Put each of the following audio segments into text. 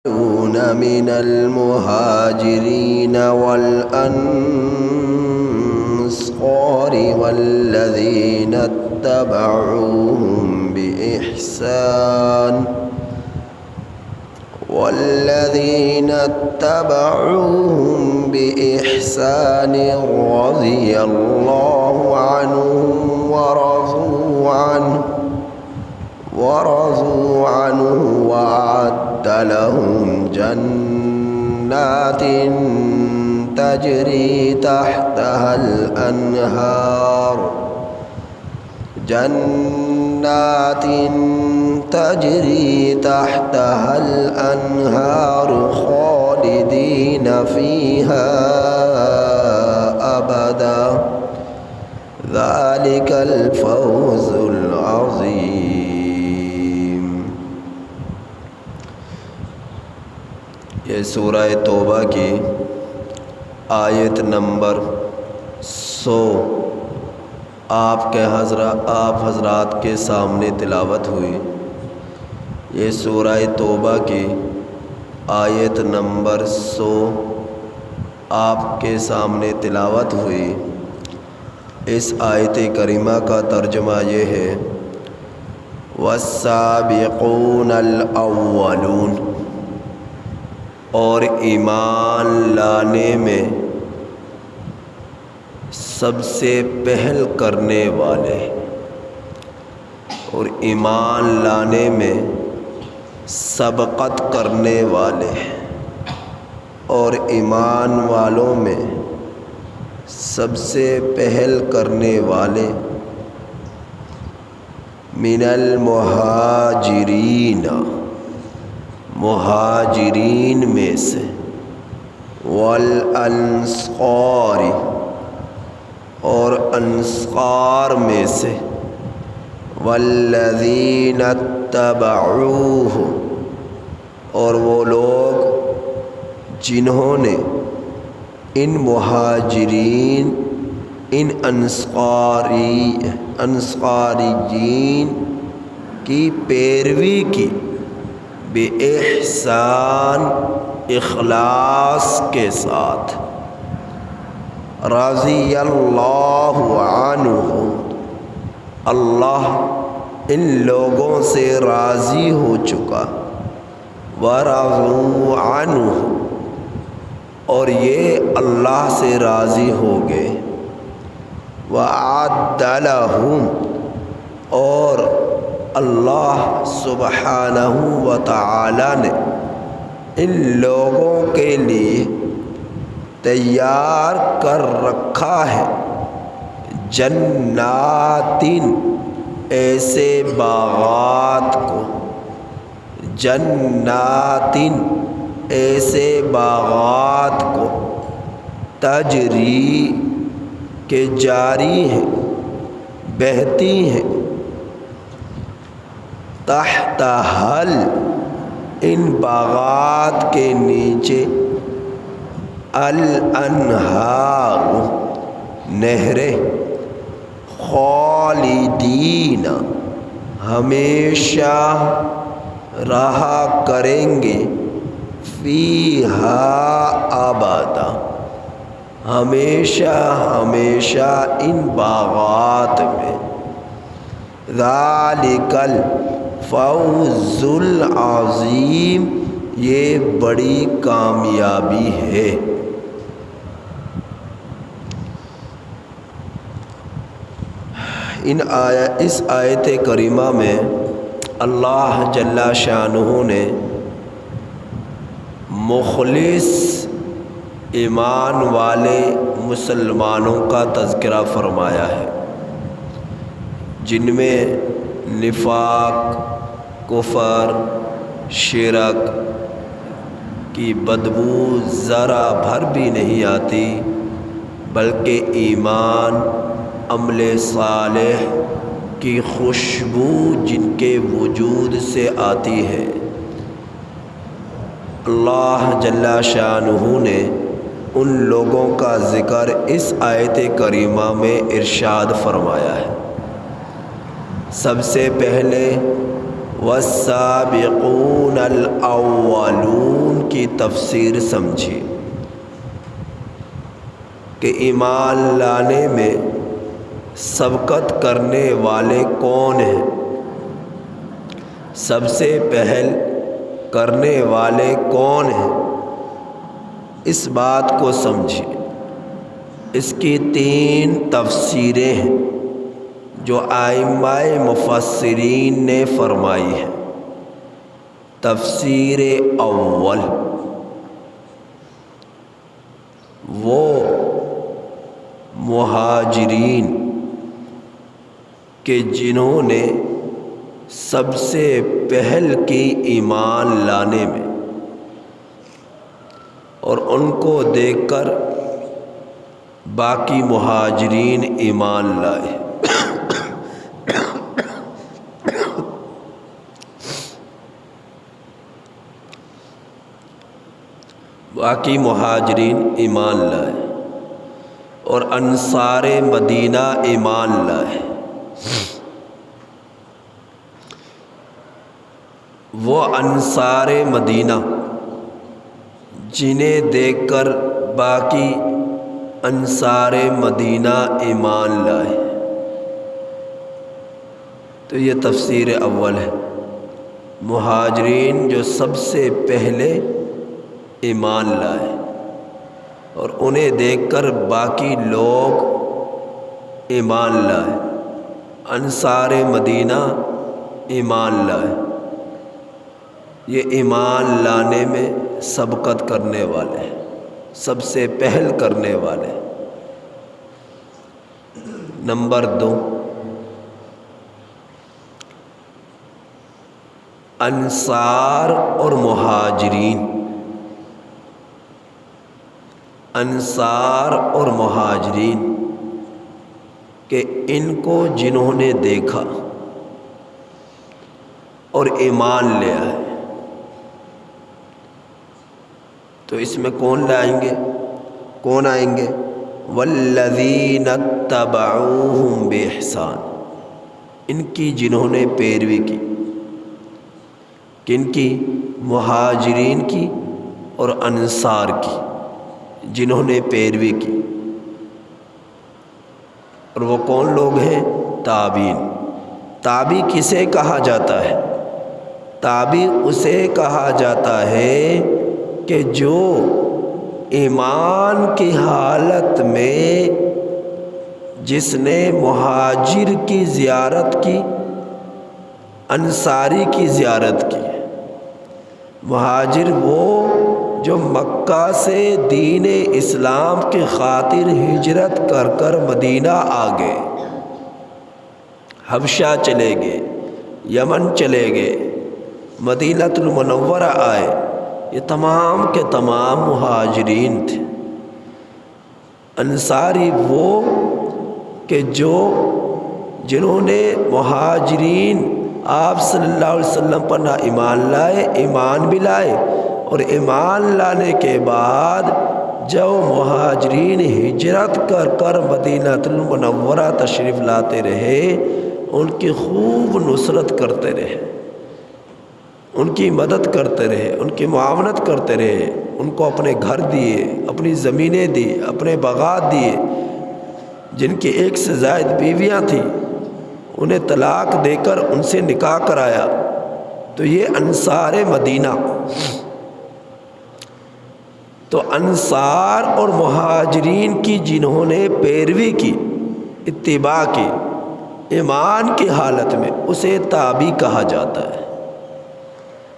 من المهاجرين والأنصار والذين اتبعوهم بإحسان رضي الله عنهم ورضوا عنه وأعد لهم جنات تجري تحتها الأنهار خالدين فيها أبدا ذلك الفوز العظيم۔ یہ سورہ توبہ کی آیت نمبر 100 آپ حضرات کے سامنے تلاوت ہوئی۔ یہ سورہ توبہ کی آیت نمبر 100 آپ کے سامنے تلاوت ہوئی۔ اس آیت کریمہ کا ترجمہ یہ ہے والسابقون الاولون، اور ایمان لانے میں سب سے پہل کرنے والے، اور ایمان لانے میں سبقت کرنے والے، اور ایمان والوں میں سب سے پہل کرنے والے من المہاجرین، مہاجرین میں سے، والانصار، اور انصار میں سے، والذین اتبعوہ، اور وہ لوگ جنہوں نے ان مہاجرین، ان انصاریین کی پیروی کی، بِإِحْسَان، اخلاص کے ساتھ، رضی اللہ عنہ، اللہ ان لوگوں سے راضی ہو چکا، وَرَضُوا عَنْهُ، اور یہ اللہ سے راضی ہو گئے، وَأَعَدَّ لَهُمْ، اور اللہ سبحانہ وتعالی نے ان لوگوں کے لیے تیار کر رکھا ہے جنات، ایسے باغات کو، جنات، ایسے باغات کو، تجری کے جاری ہیں، بہتی ہیں، تحت حل، ان باغات کے نیچے، الانہار، نہریں، خالدین، ہمیشہ رہا کریں گے، فیہا ابدا، ہمیشہ ہمیشہ ان باغات میں، ذالک الفوز العظیم، یہ بڑی کامیابی ہے۔ اس آیت کریمہ میں اللہ جل شانہ نے مخلص ایمان والے مسلمانوں کا تذکرہ فرمایا ہے، جن میں نفاق، کفر، شرک کی بدبو ذرا بھر بھی نہیں آتی، بلکہ ایمان، عمل صالح کی خوشبو جن کے وجود سے آتی ہے۔ اللہ جل شانہ نے ان لوگوں کا ذکر اس آیت کریمہ میں ارشاد فرمایا ہے۔ سب سے پہلے والسابقون الاولون کی تفسیر سمجھی کہ ایمان لانے میں سبقت کرنے والے کون ہیں، سب سے پہل کرنے والے کون ہیں، اس بات کو سمجھی۔ اس کی 3 تفسیریں ہیں جو ائمہ مفسرین نے فرمائی ہیں۔ تفسیر اول، وہ مہاجرین کہ جنہوں نے سب سے پہل کی ایمان لانے میں، اور ان کو دیکھ کر باقی مہاجرین ایمان لائے۔ باقی مہاجرین ایمان لائے اور انصار مدینہ ایمان لائے۔ وہ انصار مدینہ جنہیں دیکھ کر باقی انصار مدینہ ایمان لائے۔ تو یہ تفسیر اول ہے، مہاجرین جو سب سے پہلے ایمان لائے اور انہیں دیکھ کر باقی لوگ ایمان لائے، انصار مدینہ ایمان لائے۔ یہ ایمان لانے میں سبقت کرنے والے، سب سے پہل کرنے والے۔ نمبر 2، انصار اور مہاجرین۔ انصار اور مہاجرین کہ ان کو جنہوں نے دیکھا اور ایمان لے آئے، تو اس میں کون لائیں گے، کون آئیں گے؟ والذین اتبعوہم بإحسان، ان کی جنہوں نے پیروی کی۔ کن کی؟ مہاجرین کی اور انصار کی، جنہوں نے پیروی کی۔ اور وہ کون لوگ ہیں؟ تابعین۔ تابعی کسے کہا جاتا ہے؟ تابعی اسے کہا جاتا ہے کہ جو ایمان کی حالت میں جس نے مہاجر کی زیارت کی، انصاری کی زیارت کی۔ مہاجر وہ جو مکہ سے دین اسلام کی خاطر ہجرت کر کر مدینہ آ گئے، حبشہ چلے گئے، یمن چلے گئے، مدینہ المنورہ آئے، یہ تمام کے تمام مہاجرین تھے۔ انصاری وہ کہ جنہوں نے مہاجرین آپ صلی اللہ علیہ وسلم پر نہ ایمان لائے، ایمان بھی لائے، اور ایمان لانے کے بعد جو مہاجرین ہجرت کر کر مدینہ المنورہ تشریف لاتے رہے، ان کی خوب نصرت کرتے رہے، ان کی مدد کرتے رہے، ان کی معاونت کرتے رہے، ان کو اپنے گھر دیے، اپنی زمینیں دی، اپنے باغات دیے۔ جن کی 1 سے زائد بیویاں تھیں انہیں طلاق دے کر ان سے نکاح کرایا۔ تو یہ انصار مدینہ۔ تو انصار اور مہاجرین کی جنہوں نے پیروی کی، اتباع کی ایمان کی حالت میں، اسے تابعی کہا جاتا ہے۔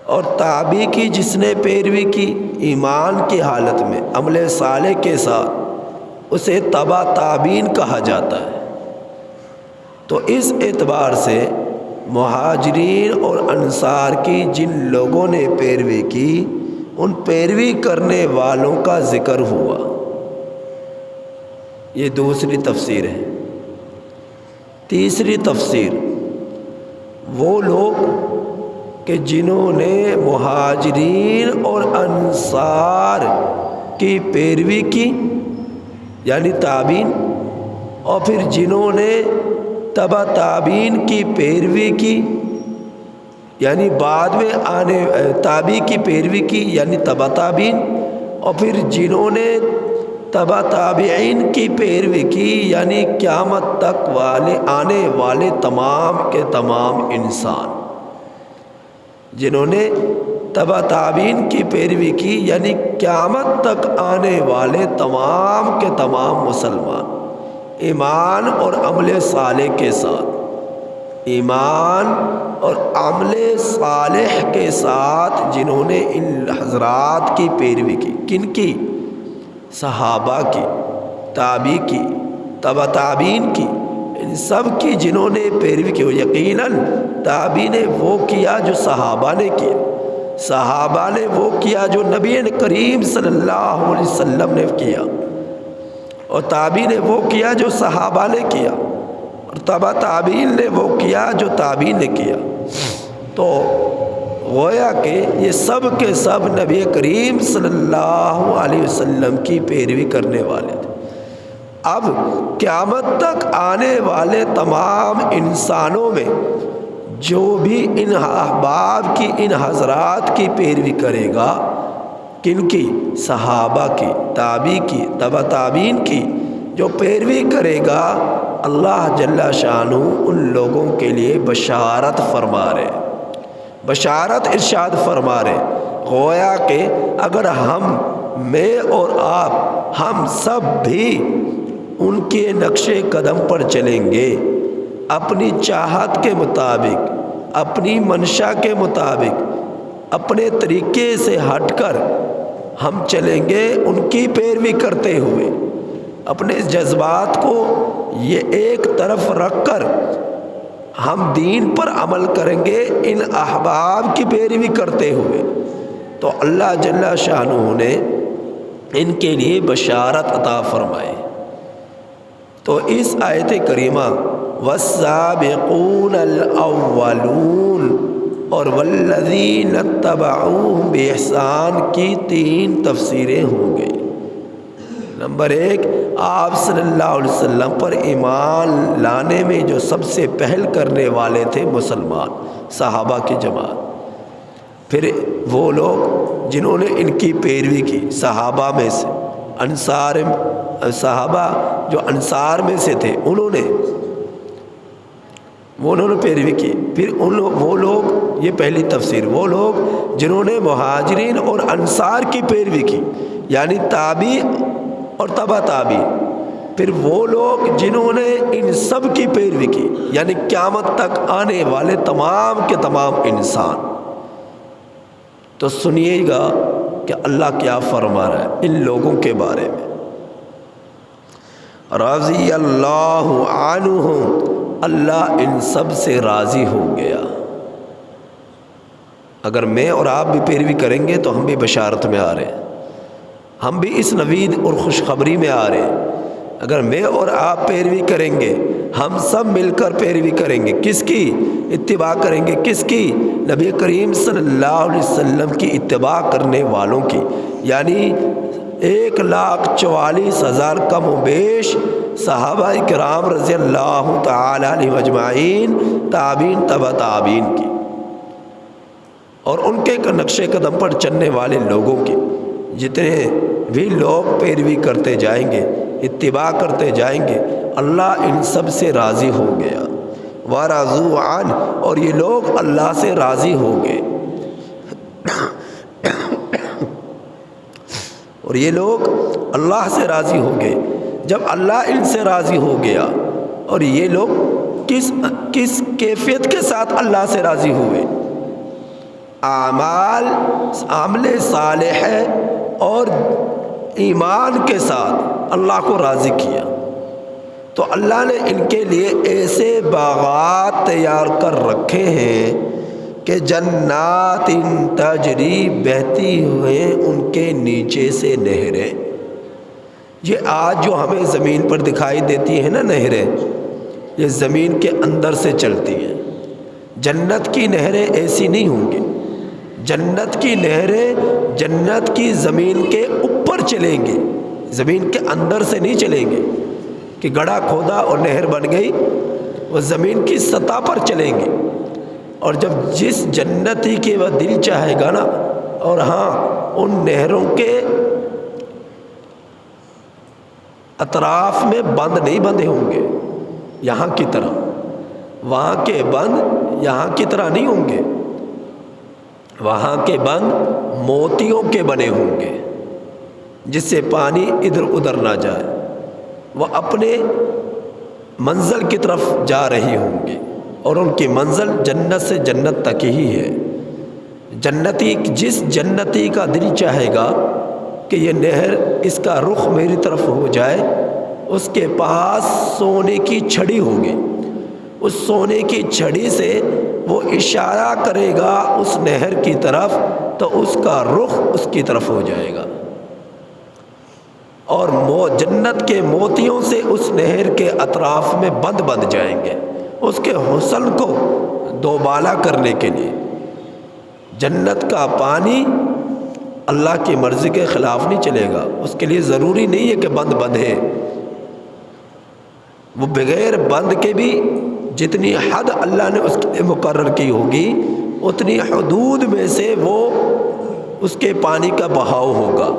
اور تابعی کی جس نے پیروی کی ایمان کی حالت میں عمل صالح کے ساتھ، اسے تبع تابعین کہا جاتا ہے۔ تو اس اعتبار سے مہاجرین اور انصار کی جن لوگوں نے پیروی کی، ان پیروی کرنے والوں کا ذکر ہوا۔ یہ دوسری تفسیر ہے۔ تیسری تفسیر، وہ لوگ کہ جنہوں نے مہاجرین اور انصار کی پیروی کی، یعنی تابعین، اور پھر جنہوں نے تبع تابعین کی پیروی کی، یعنی بعد میں آنے تابعی کی پیروی کی یعنی تبع تابعین، اور پھر جنہوں نے تبع تابعین کی پیروی کی یعنی قیامت تک آنے والے تمام کے تمام انسان، جنہوں نے تبع تابعین کی پیروی کی یعنی قیامت تک آنے والے تمام کے تمام مسلمان، ایمان اور عمل صالح کے ساتھ، ایمان اور عمل صالح کے ساتھ جنہوں نے ان حضرات کی پیروی کی، کن کی؟ صحابہ کی، تابعی کی، تبع تابعین کی، ان سب کی جنہوں نے پیروی کی۔ یقیناً تابعی نے وہ کیا جو صحابہ نے کیا، صحابہ نے وہ کیا جو نبی کریم صلی اللہ علیہ وسلم نے کیا، اور تابعی نے وہ کیا جو صحابہ نے کیا، اور تبع تابعین نے وہ کیا جو تابعین نے کیا۔ تو گویا کہ یہ سب کے سب نبی کریم صلی اللہ علیہ وسلم کی پیروی کرنے والے تھے۔ اب قیامت تک آنے والے تمام انسانوں میں جو بھی ان احباب کی، ان حضرات کی پیروی کرے گا، کن کی؟ صحابہ کی، تابعی کی، تبع تابعین کی، جو پیروی کرے گا، اللہ جل شانہ ان لوگوں کے لیے بشارت فرما رہے، بشارت ارشاد فرما رہے، گویا کہ اگر میں اور آپ، ہم سب بھی ان کے نقش قدم پر چلیں گے، اپنی چاہت کے مطابق، اپنی منشا کے مطابق، اپنے طریقے سے ہٹ کر ہم چلیں گے، ان کی پیروی کرتے ہوئے، اپنے جذبات کو یہ ایک طرف رکھ کر ہم دین پر عمل کریں گے ان احباب کی پیروی کرتے ہوئے، تو اللہ جل شانہ نے ان کے لیے بشارت عطا فرمائے۔ تو اس آیت کریمہ والسابقون الاولون اور والذین اتبعوہم بإحسان کی 3 تفسیریں ہو گئی۔ نمبر 1، آپ صلی اللہ علیہ وسلم پر ایمان لانے میں جو سب سے پہل کرنے والے تھے مسلمان، صحابہ کی جماعت، پھر وہ لوگ جنہوں نے ان کی پیروی کی، صحابہ میں سے، صحابہ جو انصار میں سے تھے انہوں نے پیروی کی، پھر وہ لوگ، یہ پہلی تفسیر، وہ لوگ جنہوں نے مہاجرین اور انصار کی پیروی کی یعنی تابعی اور تبع تابعی، پھر وہ لوگ جنہوں نے ان سب کی پیروی کی یعنی قیامت تک آنے والے تمام کے تمام انسان۔ تو سنیے گا کہ اللہ کیا فرما رہا ہے ان لوگوں کے بارے میں۔ رضی اللہ عنہم، اللہ ان سب سے راضی ہو گیا۔ اگر میں اور آپ بھی پیروی کریں گے تو ہم بھی بشارت میں آ رہے ہیں، ہم بھی اس نوید اور خوشخبری میں آ رہے ہیں۔ اگر میں اور آپ پیروی کریں گے، ہم سب مل کر پیروی کریں گے، کس کی اتباع کریں گے؟ کس کی؟ نبی کریم صلی اللہ علیہ وسلم کی اتباع کرنے والوں کی، یعنی 1,44,000 کم و بیش صحابہ کرام رضی اللہ تعالی عنہم اجمعین، تابعین، تبع تابعین کی، اور ان کے نقش قدم پر چلنے والے لوگوں کی۔ جتنے بھی لوگ پیروی کرتے جائیں گے، اتباع کرتے جائیں گے، اللہ ان سب سے راضی ہو گیا۔ وَرَضُوا عَنْهُ، اور یہ لوگ اللہ سے راضی ہو گئے، اور یہ لوگ اللہ سے راضی ہو گئے۔ جب اللہ ان سے راضی ہو گیا، اور یہ لوگ کس کیفیت کے ساتھ اللہ سے راضی ہوئے؟ عمل صالح اور ایمان کے ساتھ اللہ کو راضی کیا، تو اللہ نے ان کے لیے ایسے باغات تیار کر رکھے ہیں کہ جنات تجری، بہتی ہوئے ان کے نیچے سے نہریں۔ یہ آج جو ہمیں زمین پر دکھائی دیتی ہیں نا نہریں، یہ زمین کے اندر سے چلتی ہیں۔ جنت کی نہریں ایسی نہیں ہوں گی، جنت کی نہریں جنت کی زمین کے اوپر چلیں گی، زمین کے اندر سے نہیں چلیں گے کہ گڑھا کھودا اور نہر بن گئی، وہ زمین کی سطح پر چلیں گی۔ اور جب جس جنتی کے وہ دل چاہے گا نا، اور ہاں ان نہروں کے اطراف میں بند نہیں بندھے ہوں گے یہاں کی طرح، وہاں کے بند یہاں کی طرح نہیں ہوں گے، وہاں کے بند موتیوں کے بنے ہوں گے جس سے پانی ادھر ادھر نہ جائے، وہ اپنے منزل کی طرف جا رہی ہوں گی، اور ان کی منزل جنت سے جنت تک ہی ہے۔ جنتی، جس جنتی کا دل چاہے گا کہ یہ نہر اس کا رخ میری طرف ہو جائے، اس کے پاس سونے کی چھڑی ہوگی، اس سونے کی چھڑی سے وہ اشارہ کرے گا اس نہر کی طرف تو اس کا رخ اس کی طرف ہو جائے گا، اور جنت کے موتیوں سے اس نہر کے اطراف میں بند بند جائیں گے، اس کے حسن کو دوبالا کرنے کے لیے۔ جنت کا پانی اللہ کی مرضی کے خلاف نہیں چلے گا، اس کے لیے ضروری نہیں ہے کہ بند بندھے، وہ بغیر بند کے بھی جتنی حد اللہ نے اس کے لیے مقرر کی ہوگی اتنی حدود میں سے وہ اس کے پانی کا بہاؤ ہوگا۔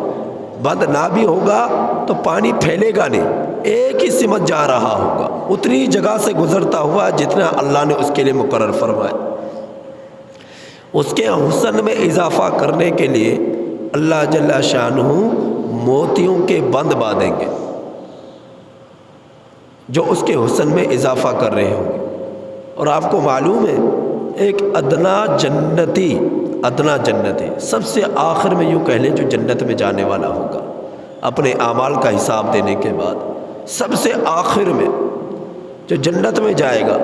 بند نہ بھی ہوگا تو پانی پھیلے گا نہیں، ایک ہی سمت جا رہا ہوگا، اتنی جگہ سے گزرتا ہوا جتنا اللہ نے اس کے لیے مقرر فرمایا۔ اس کے حسن میں اضافہ کرنے کے لیے اللہ جل شانہ موتیوں کے بند باندھیں گے جو اس کے حسن میں اضافہ کر رہے ہوں گے۔ اور آپ کو معلوم ہے ایک ادنا جنتی سب سے آخر میں یوں کہہ لیں جو جنت میں جانے والا ہوگا اپنے اعمال کا حساب دینے کے بعد، سب سے آخر میں جو جنت میں جائے گا،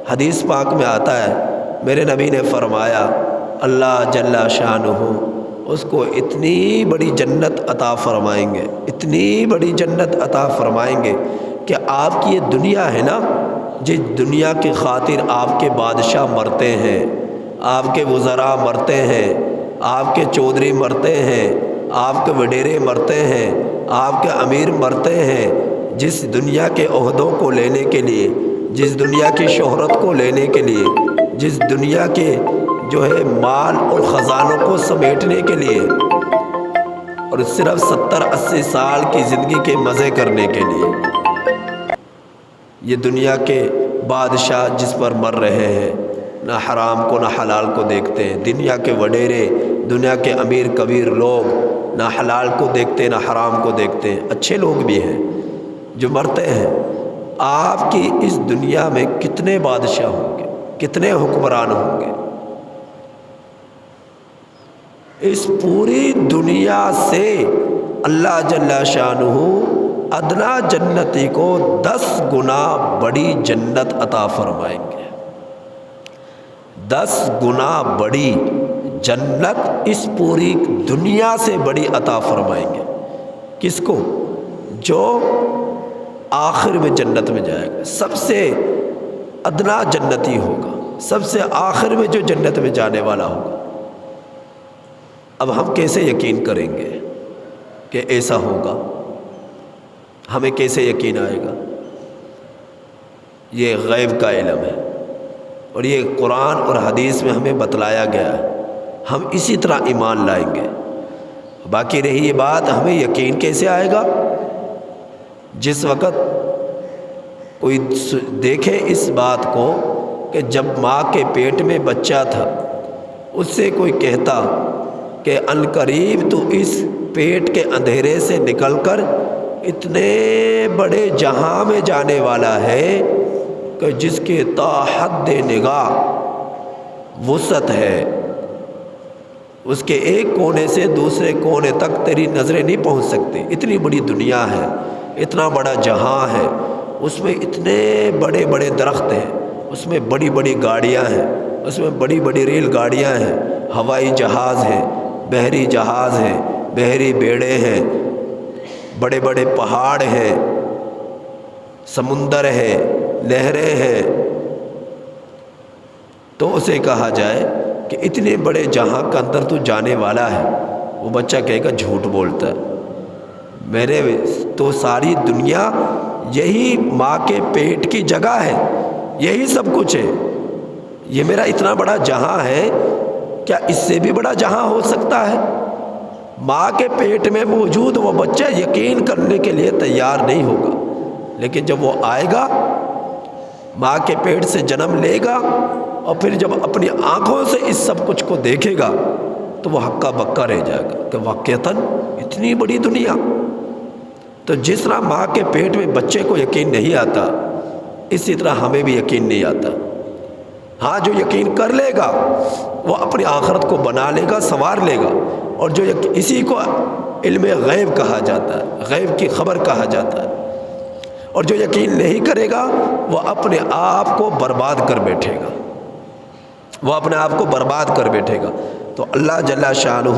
حدیث پاک میں آتا ہے میرے نبی نے فرمایا اللہ جل شانہ اس کو اتنی بڑی جنت عطا فرمائیں گے، اتنی بڑی جنت عطا فرمائیں گے کہ آپ کی یہ دنیا ہے نا، جس دنیا کی خاطر آپ کے بادشاہ مرتے ہیں، آپ کے وزراء مرتے ہیں، آپ کے چودھری مرتے ہیں، آپ کے وڈیرے مرتے ہیں، آپ کے امیر مرتے ہیں، جس دنیا کے عہدوں کو لینے کے لیے، جس دنیا کی شہرت کو لینے کے لیے، جس دنیا کے جو ہے مال اور خزانوں کو سمیٹنے کے لیے، اور صرف 70-80 سال کی زندگی کے مزے کرنے کے لیے، یہ دنیا کے بادشاہ جس پر مر رہے ہیں، نہ حرام کو نہ حلال کو دیکھتے ہیں، دنیا کے وڈیرے، دنیا کے امیر کبیر لوگ نہ حلال کو دیکھتے نہ حرام کو دیکھتے ہیں، اچھے لوگ بھی ہیں جو مرتے ہیں۔ آپ کی اس دنیا میں کتنے بادشاہ ہوں گے، کتنے حکمران ہوں گے، اس پوری دنیا سے اللہ جل شانہ ادنا جنتی کو 10 گنا بڑی جنت عطا فرمائیں گے، 10 گنا بڑی جنت اس پوری دنیا سے بڑی عطا فرمائیں گے۔ کس کو؟ جو آخر میں جنت میں جائے گا، سب سے ادنا جنتی ہوگا، سب سے آخر میں جو جنت میں جانے والا ہوگا۔ اب ہم کیسے یقین کریں گے کہ ایسا ہوگا؟ ہمیں کیسے یقین آئے گا؟ یہ غیب کا علم ہے، اور یہ قرآن اور حدیث میں ہمیں بتلایا گیا ہے، ہم اسی طرح ایمان لائیں گے۔ باقی رہی یہ بات ہمیں یقین کیسے آئے گا؟ جس وقت کوئی دیکھے اس بات کو کہ جب ماں کے پیٹ میں بچہ تھا، اس سے کوئی کہتا کہ عنقریب تو اس پیٹ کے اندھیرے سے نکل کر اتنے بڑے جہاں میں جانے والا ہے کہ جس کے تا حد نگاہ وسعت ہے، اس کے ایک کونے سے دوسرے کونے تک تیری نظریں نہیں پہنچ سکتی، اتنی بڑی دنیا ہے، اتنا بڑا جہاں ہے، اس میں اتنے بڑے بڑے درخت ہیں، اس میں بڑی بڑی گاڑیاں ہیں، اس میں بڑی بڑی ریل گاڑیاں ہیں، ہوائی جہاز ہیں، بحری جہاز ہیں، بحری بیڑے ہیں، بڑے بڑے پہاڑ ہیں، سمندر ہے، نہریں ہیں۔ تو اسے کہا جائے کہ اتنے بڑے جہاں کا اندر تو جانے والا ہے، وہ بچہ کہے گا جھوٹ بولتا ہے، میرے تو ساری دنیا یہی ماں کے پیٹ کی جگہ ہے، یہی سب کچھ ہے، یہ میرا اتنا بڑا جہاں ہے، کیا اس سے بھی بڑا جہاں ہو سکتا ہے؟ ماں کے پیٹ میں موجود وہ بچہ یقین کرنے کے لیے تیار نہیں ہوگا، لیکن جب وہ آئے گا، ماں کے پیٹ سے جنم لے گا، اور پھر جب اپنی آنکھوں سے اس سب کچھ کو دیکھے گا تو وہ ہکا بکا رہ جائے گا کہ واقعتاً اتنی بڑی دنیا۔ تو جس طرح ماں کے پیٹ میں بچے کو یقین نہیں آتا، اسی طرح ہمیں بھی یقین نہیں آتا۔ ہاں، جو یقین کر لے گا وہ اپنی آخرت کو بنا لے گا، سنوار لے گا، اور جو اسی کو علم غیب کہا جاتا ہے، غیب کی خبر کہا جاتا ہے۔ اور جو یقین نہیں کرے گا وہ اپنے آپ کو برباد کر بیٹھے گا، وہ اپنے آپ کو برباد کر بیٹھے گا۔ تو اللہ جل شانہ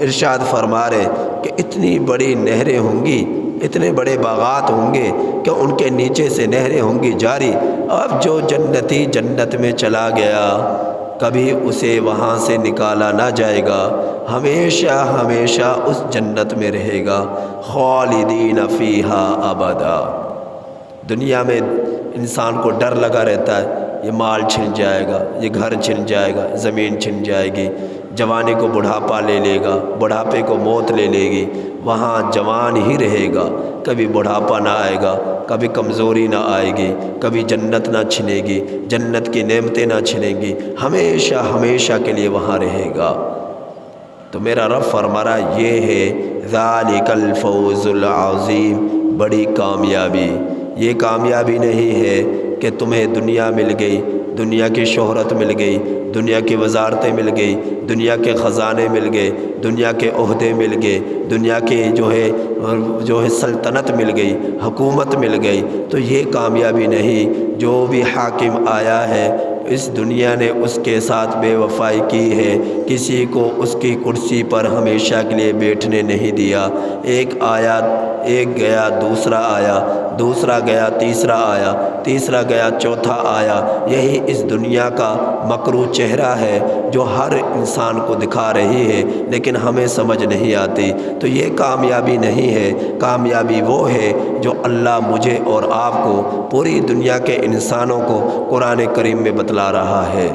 ارشاد فرما رہے کہ اتنی بڑی نہریں ہوں گی، اتنے بڑے باغات ہوں گے کہ ان کے نیچے سے نہریں ہوں گی جاری۔ اب جو جنتی جنت میں چلا گیا کبھی اسے وہاں سے نکالا نہ جائے گا، ہمیشہ ہمیشہ اس جنت میں رہے گا، خالدین فیہا ابدا۔ دنیا میں انسان کو ڈر لگا رہتا ہے، یہ مال چھن جائے گا، یہ گھر چھن جائے گا، زمین چھن جائے گی، جوانی کو بڑھاپا لے لے گا، بڑھاپے کو موت لے لے گی۔ وہاں جوان ہی رہے گا، کبھی بڑھاپا نہ آئے گا، کبھی کمزوری نہ آئے گی، کبھی جنت نہ چھنے گی، جنت کی نعمتیں نہ چھنیں گی، ہمیشہ ہمیشہ کے لیے وہاں رہے گا۔ تو میرا رب فرما رہا یہ ہے ذالک الفوز العظیم، بڑی کامیابی۔ یہ کامیابی نہیں ہے کہ تمہیں دنیا مل گئی، دنیا کی شہرت مل گئی، دنیا کی وزارتیں مل گئی، دنیا کے خزانے مل گئے، دنیا کے عہدے مل گئے، دنیا کی جو ہے سلطنت مل گئی، حکومت مل گئی۔ تو یہ کامیابی نہیں۔ جو بھی حاکم آیا ہے اس دنیا نے اس کے ساتھ بے وفائی کی ہے، کسی کو اس کی کرسی پر ہمیشہ کے لیے بیٹھنے نہیں دیا۔ ایک آیا، ایک گیا، دوسرا آیا، دوسرا گیا، تیسرا آیا، تیسرا گیا، چوتھا آیا۔ یہی اس دنیا کا مکروہ چہرہ ہے جو ہر انسان کو دکھا رہی ہے، لیکن ہمیں سمجھ نہیں آتی۔ تو یہ کامیابی نہیں ہے۔ کامیابی وہ ہے جو اللہ مجھے اور آپ کو، پوری دنیا کے انسانوں کو قرآن کریم میں بتلا رہا ہے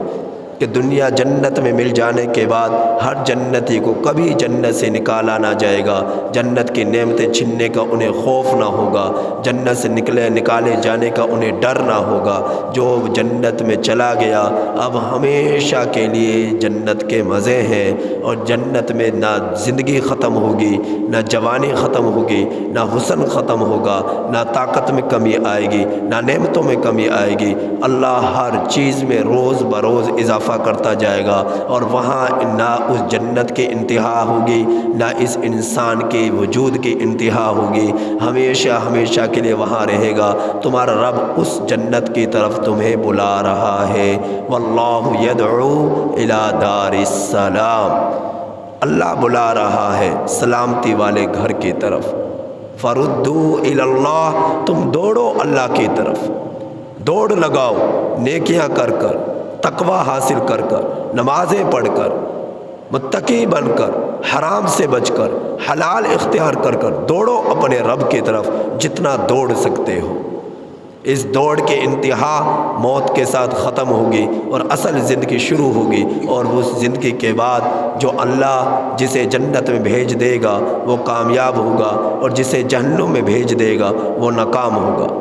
کہ دنیا جنت میں مل جانے کے بعد ہر جنتی کو کبھی جنت سے نکالا نہ جائے گا، جنت کی نعمتیں چھننے کا انہیں خوف نہ ہوگا، جنت سے نکالے جانے کا انہیں ڈر نہ ہوگا۔ جو جنت میں چلا گیا اب ہمیشہ کے لیے جنت کے مزے ہیں، اور جنت میں نہ زندگی ختم ہوگی، نہ جوانی ختم ہوگی، نہ حسن ختم ہوگا، نہ طاقت میں کمی آئے گی، نہ نعمتوں میں کمی آئے گی۔ اللہ ہر چیز میں روز بروز اضافہ کرتا جائے گا، اور وہاں نہ اس جنت کی انتہا ہوگی، نہ اس انسان کے وجود کی انتہا ہوگی، ہمیشہ ہمیشہ کے لیے وہاں رہے گا۔ تمہارا رب اس جنت کی طرف تمہیں بلا رہا ہے۔ واللہ یدعو الی دار السلام، اللہ بلا رہا ہے سلامتی والے گھر کی طرف۔ فردوا الی اللہ، تم دوڑو اللہ کی طرف، دوڑ لگاؤ نیکیاں کر کر، تقوی حاصل کر کر، نمازیں پڑھ کر، متقی بن کر، حرام سے بچ کر، حلال اختیار کر کر دوڑو اپنے رب کی طرف جتنا دوڑ سکتے ہو۔ اس دوڑ کی انتہا موت کے ساتھ ختم ہوگی اور اصل زندگی شروع ہوگی، اور اس زندگی کے بعد جو اللہ جسے جنت میں بھیج دے گا وہ کامیاب ہوگا، اور جسے جہنم میں بھیج دے گا وہ ناکام ہوگا۔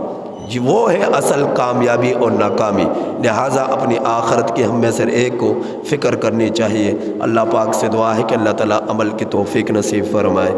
وہ ہے اصل کامیابی اور ناکامی۔ لہٰذا اپنی آخرت کی ہم میں سے ایک کو فکر کرنی چاہیے۔ اللہ پاک سے دعا ہے کہ اللہ تعالیٰ عمل کی توفیق نصیب فرمائے۔